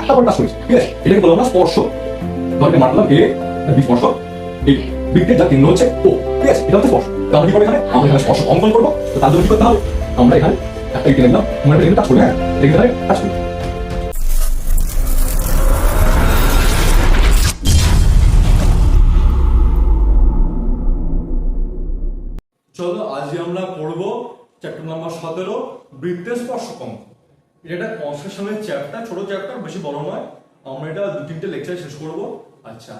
একটা point touch করেছে, ঠিক আছে, এটাকে বলবো আমরা স্পর্শ। ধরতে মারলাম এ বি স্পর্শ, এই বৃত্তের যা কেন্দ্র হচ্ছে ও, ঠিক আছে, এটা হচ্ছে স্পর্শ। তো আমরা কি করবো এখানে, আমরা এখানে স্পর্শ অঙ্কন করবো। তো তার জন্য কি করতে হবে, আমরা এখানে একটা ইট নিলাম, আমরা এটা টাচ করবো, হ্যাঁ, এখানে টাচ করবো। চলো আজকে আমরা পড়বো চ্যাপ্টার নাম্বার 17 বৃত্তের স্পর্শক অঙ্ক। এটা কনসেপশনের চ্যাপ্টার, ছোট চ্যাপ্টার, বেশি বড় নয়। আমরা এটা 2-3টে লেকচার শেষ করবো। আচ্ছা,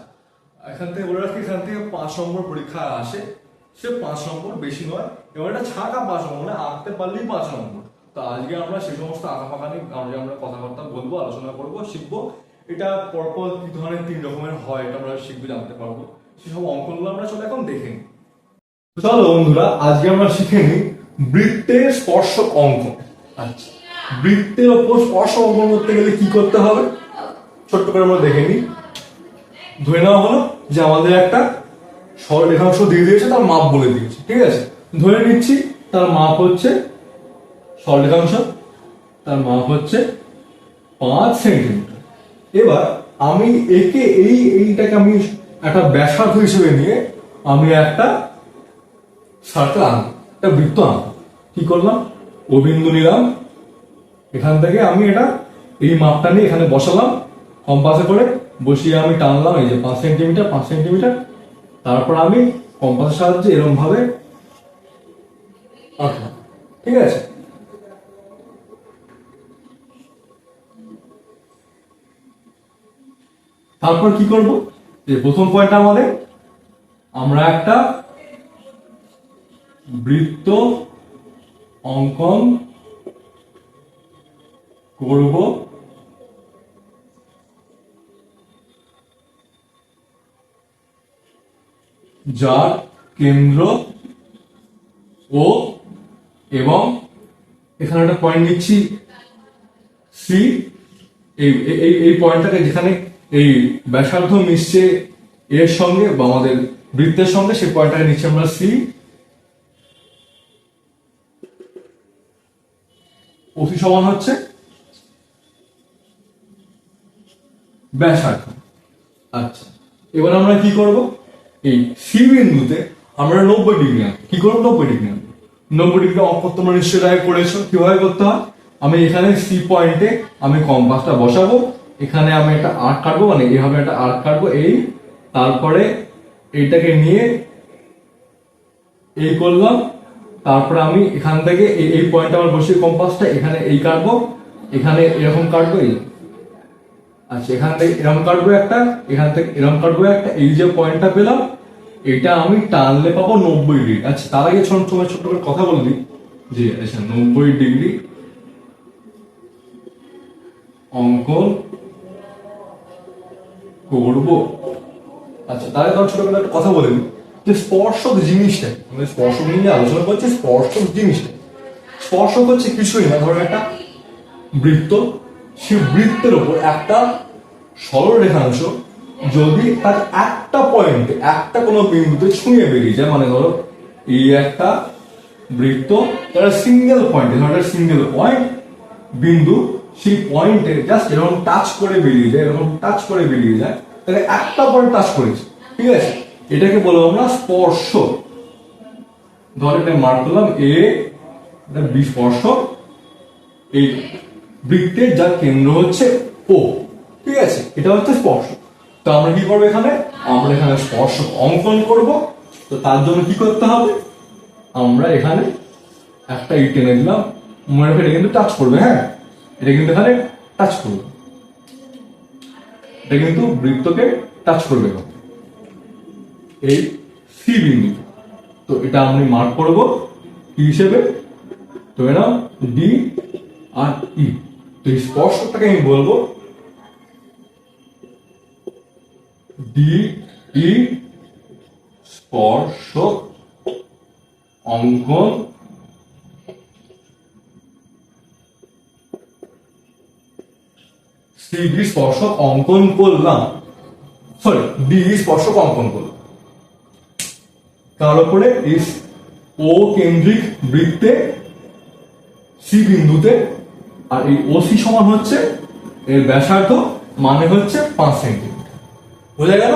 এখান থেকে বলে রাখি, এখান থেকে 5 নম্বর পরীক্ষা আসে, সে 5 নম্বর, বেশি নয়। এবার এটা ছাকা 5 নম্বর, মানে আঁকতে পারলেই 5 নম্বর। তো আজকে আমরা সেই সমস্ত আঁকা ফাঁকা নিয়ে আমরা কথাবার্তা বলবো, আলোচনা করবো, শিখবো। এটা পরপর কি ধরনের 3 রকমের হয় এটা আমরা শিখবো, জানতে পারবো। সেসব অঙ্কনগুলো আমরা চলে এখন দেখে নিই। চলো বন্ধুরা, আজকে আমরা শিখে নিই বৃত্তের স্পর্শক অঙ্কন। আচ্ছা, বৃত্তের ওপর স্পর্শ অঙ্কন করতে গেলে কি করতে হবে ছোট্ট করে আমরা দেখে নিই। ধরে নেওয়া হলো যে আমাদের একটা সরলরেখাংশ দিয়ে দিয়েছে, তার মাপ বলে দিয়েছে, ঠিক আছে। ধরে নিচ্ছি তার মাপ হচ্ছে, সরলরেখাংশ তার মাপ হচ্ছে 5 সেন্টিমিটার। এবার আমি একে এইটাকে আমি একটা ব্যাসার্ধ হিসেবে নিয়ে আমি একটা সার্কেল আনবো, একটা বৃত্ত আনবো। কি করলাম, ও বিন্দু নিলাম, এখান থেকে আমি এটা এই মাপটা নিয়ে এখানে বসালাম, কম্পাসে করে বসিয়ে আমি টানলাম, এই যে 5 সেন্টিমিটার 5 সেন্টিমিটার। তারপর আমি কম্পাসের সাহায্যে এরকম ভাবে আঁকলাম, ঠিক আছে। তারপর কি করব, যে প্রথম পয়েন্ট আমাদের, আমরা একটা বৃত্ত অঙ্কন করব, যার কেন্দ্র ও, এবং এখানে একটা পয়েন্ট নিচ্ছি সি। এই পয়েন্টটাকে যেখানে এই ব্যাসার্ধ মিশছে এর সঙ্গে বা আমাদের বৃত্তের সঙ্গে, সেই পয়েন্টটাকে নিচ্ছি আমরা সি। ওসি সমান হচ্ছে ব্যাসার্ধ। আচ্ছা, এবার আমরা কি করব, এই সি বিন্দুতে আমরা 90 ডিগ্রি আনবো। কি করবো, 90 ডিগ্রি আনবো। 90 ডিগ্রি অঙ্ক তোমরা নিশ্চয়ই আগে করেছো, কিভাবে করতে হয়। আমি এখানে সি পয়েন্টে আমি কম্পাসটা বসাবো, এখানে আমি একটা আর্ক কাটবো, মানে এইভাবে একটা আর্ক কাটবো, এই তারপরে এইটাকে নিয়ে এই করলাম। তারপরে আমি এখান থেকে এই পয়েন্ট আমার বসিয়ে কম্পাসটা এখানে এই কাটবো, এখানে এরকম কাটবো, এই আচ্ছা, এখান থেকে এরকম কাটবো একটা, এখান থেকে এরকম কাটবো একটা, এই যে পয়েন্টটা পেলাম এটা আমি টানলে পাবো 90 ডিগ্রি। আচ্ছা, তার আগে ছোট করে কথা বলে দিই যে আচ্ছা 90 ডিগ্রি অঙ্কন করব। আচ্ছা, তাহলে ধর ছোট করে একটা কথা বলে দিই যে স্পর্শক জিনিসটা, মানে স্পর্শক নিয়ে আলোচনা করছি, স্পর্শক জিনিসটা, স্পর্শক হচ্ছে কিছুই না, ধরো একটা বৃত্ত, সেই বৃত্তের উপর একটা সরল রেখাংশ যদি তার একটা পয়েন্টে, একটা কোনো বিন্দুতে ছুঁয়ে বেরিয়ে যায়, মানে ধরো এই একটা বৃত্ত, তার সিঙ্গেল পয়েন্টে, ধরো সিঙ্গেল পয়েন্ট বিন্দু, সেই পয়েন্টে জাস্ট এরকম টাচ করে বেরিয়ে যায়, এরকম টাচ করে বেরিয়ে যায়, তাহলে একটা পয়েন্ট টাচ করেছে, ঠিক আছে, এটাকে বলবো আমরা স্পর্শ। ধরো এটা মার্ক করলাম এ, এটা বি স্পর্শ, এই বৃত্তের যার কেন্দ্র হচ্ছে ও, ঠিক আছে, এটা হচ্ছে স্পর্শ। তো আমরা কি করবো, এখানে আমরা এখানে স্পর্শক অঙ্কন করব। তো তার জন্য কি করতে হবে, আমরা এখানে একটা ইট টেনে দিলাম, মনে রাখবে এটা কিন্তু টাচ করবে, হ্যাঁ, এটা কিন্তু এখানে টাচ করবে, এটা কিন্তু বৃত্তকে টাচ করবে এই সি বিন্দু। তো এটা আমি মার্ক করব কি হিসেবে, ধরে নাও ডি আর ই। তো এই স্পর্শকটাকে আমি বলবো ডি ই, স্পর্শক অঙ্কন সি ডি স্পর্শক অঙ্কন করলাম, সরি ডি স্পর্শক অঙ্কন করলাম। তার উপরে এই ও কেন্দ্রিক বৃত্তে সি বিন্দুতে, আর এই ওসি সমান হচ্ছে এর ব্যাসার্ধ মানে হচ্ছে 5 সেন্টিমিটার। বোঝা গেল?